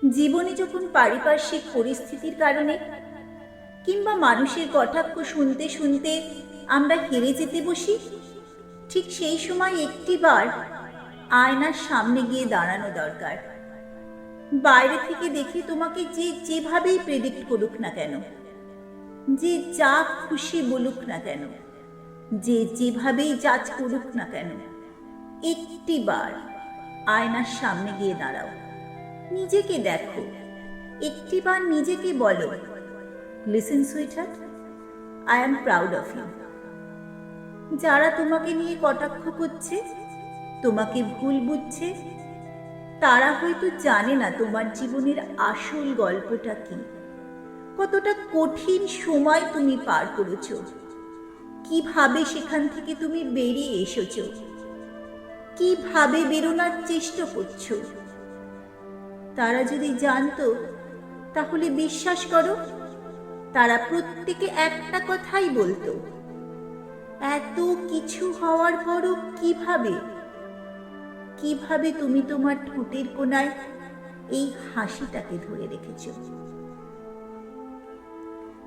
জীবনে যখন পারিপার্শ্বিক পরিস্থিতির কারণে কিংবা মানুষের কটাক্ষ শুনতে শুনতে আমরা হেরে যেতে বসি, ঠিক সেই সময় একটিবার আয়নার সামনে গিয়ে দাঁড়ানো দরকার। বাইরে থেকে দেখে তোমাকে যে যেভাবেই প্রেডিক্ট করুক না কেন, যে যা খুশি বলুক না কেন, যে যেভাবেই জাজ করুক না কেন, একটিবার আয়নার সামনে গিয়ে দাঁড়াও, নিজেকে দেখো, একটিবার নিজেকে বলো, listen sweetheart, I am proud of you. যারা তোমাকে নিয়ে কটাক্ষ করছে, তোমাকে ভুল বুঝছে, তারা হয়তো জানে না তোমার জীবনের আসল গল্পটা কি, কতটা কঠিন সময় তুমি পার করেছ, কিভাবে সেখান থেকে তুমি বেরিয়ে এসেছ, কিভাবে বেরোনোর চেষ্টা করছো। তারা যদি জানতো, তাহলে বিশ্বাস করো, তারা প্রত্যেকে একটা কথাই বলতো, এত কিছু হওয়ার পরও কিভাবে কিভাবে তুমি তোমার ঠোঁটের কোণায় এই হাসিটাকে ধরে রেখেছ।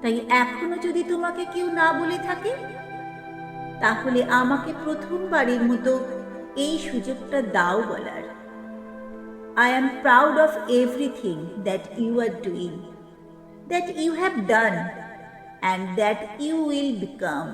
তাই এখনো যদি তোমাকে কেউ না বলে থাকে, তাহলে আমাকে প্রথমবারের মতো এই সুযোগটা দাও বলার, I am proud of everything that you are doing, that you have done, and that you will become.